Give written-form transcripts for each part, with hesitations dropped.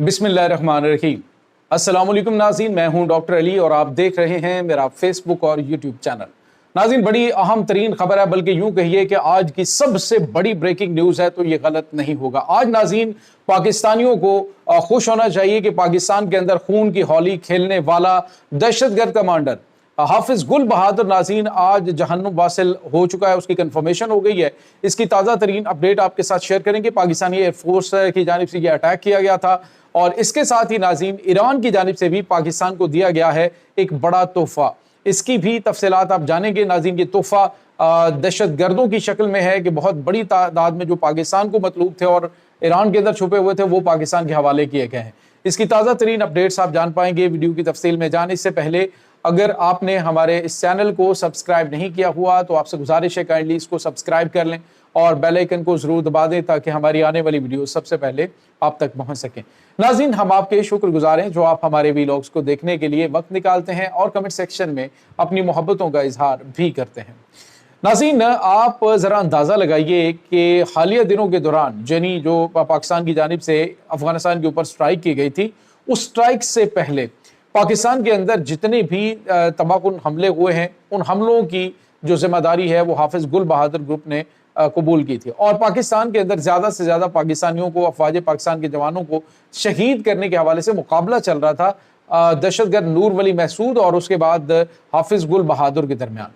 बिस्मिल्लाहिर्रहमानिर्रहीम। अस्सलाम वालेकुम नाज़रीन, मैं हूं डॉक्टर अली और आप देख रहे हैं मेरा फेसबुक और यूट्यूब चैनल। नाज़रीन, बड़ी अहम तरीन खबर है, बल्कि यूं कहिए कि आज की सबसे बड़ी ब्रेकिंग न्यूज़ है, तो ये गलत नहीं होगा। आज नाज़रीन, पाकिस्तानियों को खुश होना चाहिए कि पाकिस्तान के अंदर खून की होली खेलने वाला दहशतगर्द कमांडर हाफिज गुल बहादुर नाज़रीन आज जहन्नुम वासिल हो चुका है, उसकी कंफर्मेशन हो गई है। इसकी ताज़ा तरीन अपडेट आपके साथ शेयर करेंगे। पाकिस्तानी एयरफोर्स की जानिब से यह अटैक किया गया था और इसके साथ ही नाज़रीन ईरान की जानिब से भी पाकिस्तान को दिया गया है एक बड़ा तोहफा। इसकी भी तफसीलात आप जानेंगे। नाज़रीन, ये तोहफा दहशत गर्दों की शक्ल में है कि बहुत बड़ी तादाद में जो पाकिस्तान को मतलूब थे और ईरान के अंदर छुपे हुए थे, वो पाकिस्तान के हवाले किए गए हैं। इसकी ताज़ा तरीन अपडेट्स आप जान पाएंगे। वीडियो की तफसील में जाने से पहले अगर आपने हमारे इस चैनल को सब्सक्राइब नहीं किया हुआ तो आपसे गुजारिश है काइंडली इसको सब्सक्राइब कर लें और बेल आइकन को जरूर दबा दें ताकि हमारी आने वाली वीडियो सबसे पहले आप तक पहुंच सकें। नाज़रीन, हम आपके शुक्रगुजार हैं जो आप हमारे वीलॉग्स को देखने के लिए वक्त निकालते हैं और कमेंट सेक्शन में अपनी मोहब्बतों का इजहार भी करते हैं। नाज़रीन, आप ज़रा अंदाज़ा लगाइए कि हालिया दिनों के दौरान यानी जो पाकिस्तान की जानिब से अफगानिस्तान के ऊपर स्ट्राइक की गई थी, उस स्ट्राइक से पहले पाकिस्तान के अंदर जितने भी तबाहकुन हमले हुए हैं, उन हमलों की जो जिम्मेदारी है वो हाफिज गुल बहादुर ग्रुप ने कबूल की थी और पाकिस्तान के अंदर ज़्यादा से ज़्यादा पाकिस्तानियों को, अफवाज पाकिस्तान के जवानों को शहीद करने के हवाले से मुकाबला चल रहा था दहशतगर्द नूर वली महसूद और उसके बाद हाफिज गुल बहादुर के दरमियान।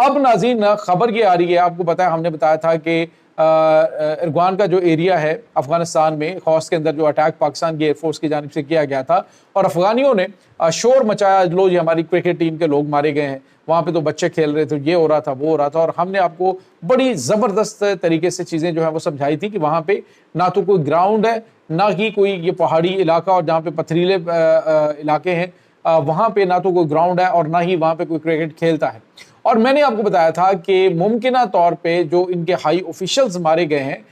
अब नाज़रीन, खबर ये आ रही है, आपको पता है हमने बताया था कि इरगवान का जो एरिया है अफगानिस्तान में, खौस के अंदर जो अटैक पाकिस्तान की एयरफोर्स की जानिब से किया गया था और अफगानियों ने शोर मचाया, लो ये हमारी क्रिकेट टीम के लोग मारे गए हैं, वहाँ पे तो बच्चे खेल रहे थे, ये हो रहा था, वो हो रहा था। और हमने आपको बड़ी ज़बरदस्त तरीके से चीज़ें जो है वो समझाई थी कि वहाँ पे ना तो कोई ग्राउंड है, ना ही कोई ये पहाड़ी इलाका और जहाँ पे पथरीले इलाके हैं, वहाँ पे ना तो कोई ग्राउंड है और ना ही वहाँ पे कोई क्रिकेट खेलता है। और मैंने आपको बताया था कि मुमकिना तौर पे जो इनके हाई ऑफिशियल्स मारे गए हैं,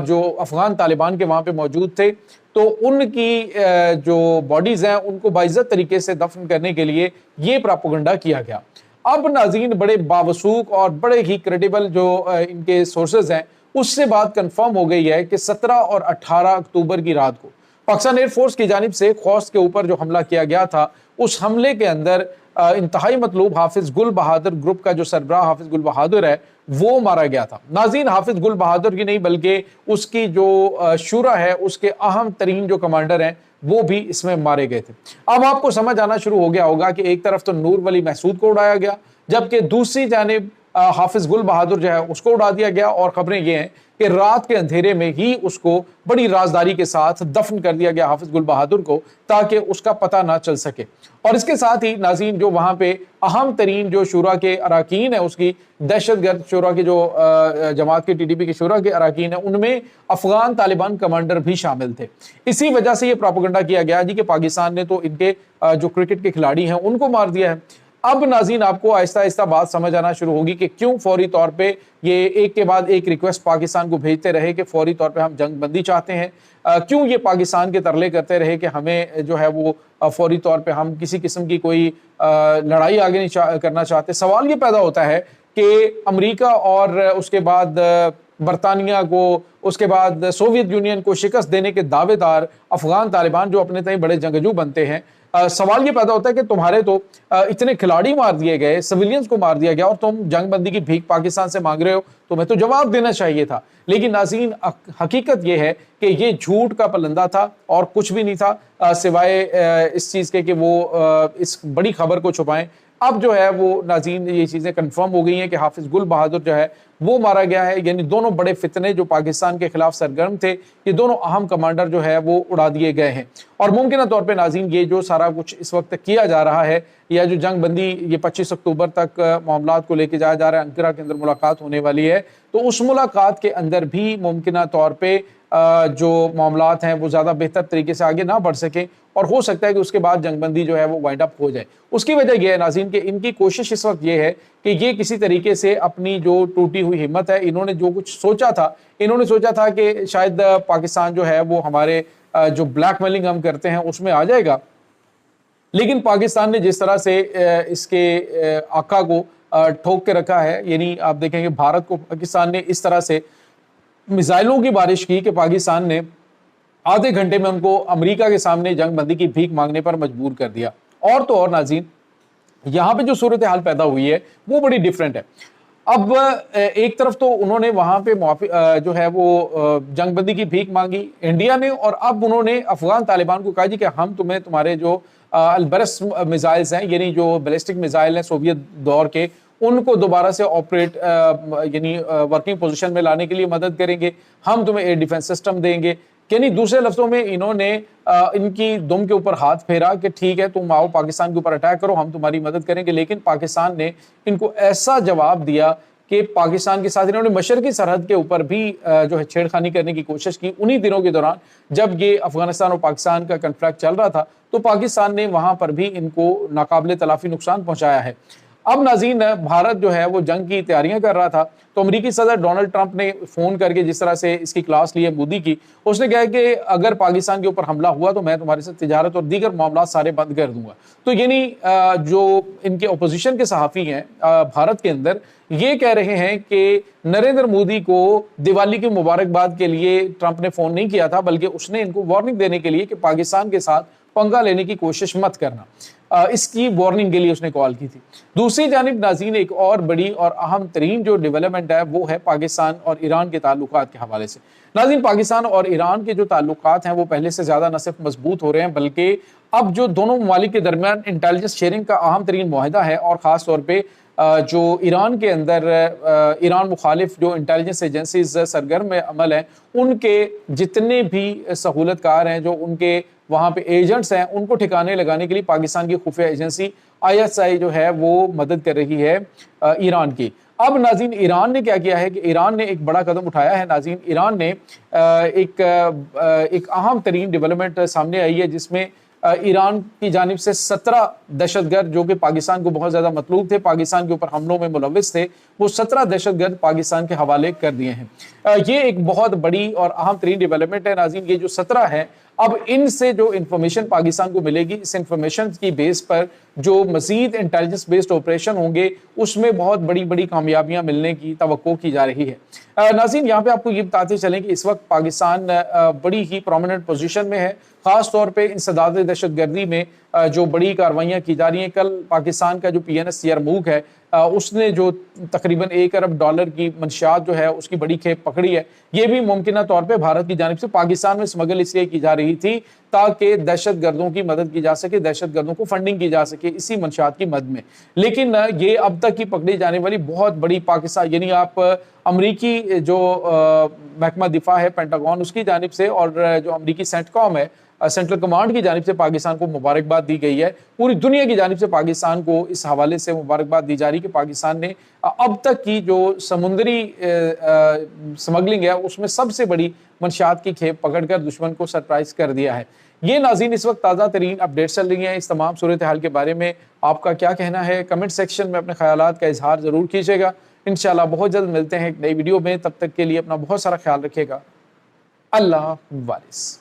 जो अफगान तालिबान के वहाँ पे मौजूद थे, तो उनकी जो बॉडीज़ हैं उनको बाइज्जत तरीके से दफन करने के लिए ये प्रोपेगेंडा किया गया। अब नाज़रीन, बड़े बावसूख और बड़े ही क्रेडिबल जो इनके सोर्सेज हैं, उससे बात कंफर्म हो गई है कि 17 और 18 अक्टूबर की रात को पाकिस्तान एयरफोर्स की जानिब से खौस के ऊपर जो हमला किया गया था, उस हमले के अंदर इंतहाई मतलूब हाफिज गुल बहादुर ग्रुप का जो सरबराह हाफिज गुल बहादुर है वो मारा गया था। नाज़रीन, हाफिज गुल बहादुर की नहीं बल्कि उसकी जो शूरा है, उसके अहम तरीन जो कमांडर हैं वो भी इसमें मारे गए थे। अब आपको समझ आना शुरू हो गया होगा कि एक तरफ तो नूर वली महसूद को उड़ाया गया, जबकि दूसरी जानिब हाफिज गुल बहादुर जो है उसको उड़ा दिया गया और खबरें ये हैं कि रात के अंधेरे में ही उसको बड़ी राजदारी के साथ दफन कर दिया गया हाफिज गुल बहादुर को, ताकि उसका पता ना चल सके। और इसके साथ ही नाज़रीन, जो वहाँ पे अहम तरीन जो शूरा के अराकीन है, उसकी दहशतगर्द शूरा की जो जमात की TTP के शूरा के अराकीन है, उनमें अफगान तालिबान कमांडर भी शामिल थे। इसी वजह से ये प्रोपेगेंडा किया गया जी कि पाकिस्तान ने तो इनके जो क्रिकेट के खिलाड़ी हैं उनको मार दिया है। अब नाज़रीन, आपको आहिस्ता आहिस्ता बात समझ आना शुरू होगी कि क्यों फौरी तौर पे ये एक के बाद एक रिक्वेस्ट पाकिस्तान को भेजते रहे कि फौरी तौर पे हम जंग बंदी चाहते हैं, क्यों ये पाकिस्तान के तरले करते रहे कि हमें जो है वो फौरी तौर पे हम किसी किस्म की कोई लड़ाई आगे नहीं करना चाहते। सवाल ये पैदा होता है कि अमेरिका और उसके बाद बरतानिया को, उसके बाद सोवियत यूनियन को शिकस्त देने के दावेदार अफगान तालिबान जो अपने तय बड़े जंगजू बनते हैं, सवाल ये पैदा होता है कि तुम्हारे तो इतने खिलाड़ी मार दिए गए, सिविलियंस को मार दिया गया और तुम जंग बंदी की भीख पाकिस्तान से मांग रहे हो, तुम्हें तो जवाब देना चाहिए था। लेकिन नाज़रीन, हकीकत ये है कि ये झूठ का पलंदा था और कुछ भी नहीं था सिवाय इस चीज़ के कि वो इस बड़ी खबर को छुपाएं। अब जो है वो नाज़रीन, ये चीज़ें कंफर्म हो गई हैं कि हाफिज गुल बहादुर जो है वो मारा गया है। यानी दोनों बड़े फितने जो पाकिस्तान के खिलाफ सरगर्म थे, ये दोनों अहम कमांडर जो है वो उड़ा दिए गए हैं। और मुमकिन तौर पे नाज़रीन, ये जो सारा कुछ इस वक्त किया जा रहा है, या जो जंग बंदी ये 25 अक्टूबर तक मामलात को लेके जाया जा रहा है, अंकारा के अंदर मुलाकात होने वाली है, तो उस मुलाकात के अंदर भी मुमकिन तौर पे जो मामलात हैं वो ज़्यादा बेहतर तरीके से आगे ना बढ़ सकें और हो सकता है कि उसके बाद जंगबंदी जो है वो वाइंड अप हो जाए। उसकी वजह यह है नाज़रीन कि इनकी कोशिश इस वक्त ये है कि ये किसी तरीके से अपनी जो टूटी हुई हिम्मत है, इन्होंने जो कुछ सोचा था, इन्होंने सोचा था कि शायद पाकिस्तान जो है वो हमारे जो ब्लैकमेलिंग हम करते हैं उसमें आ जाएगा, लेकिन पाकिस्तान ने जिस तरह से इसके आका को ठोक के रखा है, यानी आप देखेंगे भारत को पाकिस्तान ने इस तरह से मिसाइलों की बारिश की कि पाकिस्तान ने आधे घंटे में उनको अमेरिका के सामने जंग बंदी की भीख मांगने पर मजबूर कर दिया। और तो और नाज़रीन, यहां पे जो सूरत हाल पैदा हुई है वो बड़ी डिफरेंट है। अब एक तरफ तो उन्होंने वहां पे जो है वो जंगबंदी की भीख मांगी इंडिया ने, और अब उन्होंने अफगान तालिबान को कहा जी कि हम तुम्हें तुम्हारे जो अलबरस मिसाइल्स हैं, यानी जो बैलिस्टिक मिसाइल हैं सोवियत दौर के, उनको दोबारा से ऑपरेट यानी वर्किंग पोजीशन में लाने के लिए मदद करेंगे, हम तुम्हें एयर डिफेंस सिस्टम देंगे। यानी दूसरे लफ्जों में इन्होंने इनकी दुम के ऊपर हाथ फेरा कि ठीक है तुम आओ पाकिस्तान के ऊपर अटैक करो, हम तुम्हारी मदद करेंगे। लेकिन पाकिस्तान ने इनको ऐसा जवाब दिया कि पाकिस्तान के साथ इन्होंने मशरकी सरहद के ऊपर भी जो है छेड़खानी करने की कोशिश की। उन्हीं दिनों के दौरान जब ये अफगानिस्तान और पाकिस्तान का कन्फ्लिक्ट चल रहा था तो पाकिस्तान ने वहां पर भी इनको नाकाबिले तलाफी नुकसान पहुंचाया है। अब नाज़रीन, भारत जो है वो जंग की तैयारियां कर रहा था तो अमेरिकी सदर डोनाल्ड ट्रंप ने फोन करके जिस तरह से इसकी क्लास ली है मोदी की, उसने कहा कि अगर पाकिस्तान के ऊपर हमला हुआ तो मैं तुम्हारे साथ तिजारत और दीगर मामला सारे बंद कर दूंगा। तो यानी जो इनके अपोजिशन के सहाफ़ी हैं भारत के अंदर, ये कह रहे हैं कि नरेंद्र मोदी को दिवाली की मुबारकबाद के लिए ट्रंप ने फोन नहीं किया था, बल्कि उसने इनको वार्निंग देने के लिए कि पाकिस्तान के साथ पंगा लेने की कोशिश मत करना, इसकी वार्निंग के लिए उसने कॉल की थी। दूसरी जानिब नाज़रीन, एक और बड़ी और अहम तरीन जो डेवलपमेंट है वो है पाकिस्तान और ईरान के ताल्लुकात के हवाले से। नाज़रीन, पाकिस्तान और ईरान के जो ताल्लुकात हैं वो पहले से ज़्यादा न सिर्फ मजबूत हो रहे हैं, बल्कि अब जो दोनों ममालिक के दरमियान इंटेलिजेंस शेयरिंग का अहम तरीन मुआहिदा है, और ख़ास तौर पर जो ईरान के अंदर ईरान मुखालिफ जो इंटेलिजेंस एजेंसीज सरगर्म अमल हैं, उनके जितने भी सहूलतकार हैं, जो उनके वहाँ पे एजेंट्स हैं, उनको ठिकाने लगाने के लिए पाकिस्तान की खुफिया एजेंसी ISI जो है वो मदद कर रही है ईरान की। अब नाज़रीन, ईरान ने क्या किया है कि ईरान ने एक बड़ा कदम उठाया है। नाज़रीन, ईरान ने एक अहम तरीन डेवलपमेंट सामने आई है जिसमें ईरान की जानिब से 17 दहशतगर्द जो कि पाकिस्तान को बहुत ज़्यादा मतलूब थे, पाकिस्तान के ऊपर हमलों में मुलविस थे, वो 17 दहशतगर्द पाकिस्तान के हवाले कर दिए हैं। ये एक बहुत बड़ी और अहम तरीन डेवलपमेंट है नाज़रीन। ये जो 17 है, अब इनसे जो इंफॉर्मेशन पाकिस्तान को मिलेगी, इस इंफॉर्मेशन की बेस पर जो मजीद इंटेलिजेंस बेस्ड ऑपरेशन होंगे उसमें बहुत बड़ी बड़ी कामयाबियां मिलने की तवक्को की जा रही है। नाज़रीन, यहाँ पे आपको ये बताते चलें कि इस वक्त पाकिस्तान बड़ी ही प्रोमिनेंट पोजीशन में है, ख़ास तौर पे इंसदाद दहशतगर्दी में जो बड़ी कार्रवाइयाँ की जा रही हैं। कल पाकिस्तान का जो PNS यरमूक है, उसने जो तकरीबन $1 अरब की मंशियात जो है उसकी बड़ी खेप पकड़ी है। ये भी मुमकिन तौर पे भारत की जानिब से पाकिस्तान में स्मगल इसलिए की जा रही थी ताकि दहशत गर्दों की मदद की जा सके, दहशत गर्दों को फंडिंग की जा सके इसी मंशियात की मद में। लेकिन ये अब तक की पकड़ी जाने वाली बहुत बड़ी पाकिस्तान, यानी आप अमरीकी जो महकमा दिफा है पेंटागन, उसकी जानिब से, और जो अमरीकी सेंटकॉम है सेंट्रल कमांड की जानिब से पाकिस्तान को मुबारकबाद दी गई है। पूरी दुनिया की जानिब से पाकिस्तान को इस हवाले से मुबारकबाद दी जा रही है कि पाकिस्तान ने अब तक की जो समुद्री स्मगलिंग है उसमें सबसे बड़ी मंशियात की खेप पकड़कर दुश्मन को सरप्राइज कर दिया है। ये नाज़रीन इस वक्त ताज़ा तरीन अपडेट्स चल रही हैं। इस तमाम सूरत हाल के बारे में आपका क्या कहना है, कमेंट सेक्शन में अपने ख्यालात का इजहार ज़रूर कीजिएगा। इंशाल्लाह बहुत जल्द मिलते हैं एक नई वीडियो में। तब तक के लिए अपना बहुत सारा ख्याल रखिएगा। अल्लाह वारिस।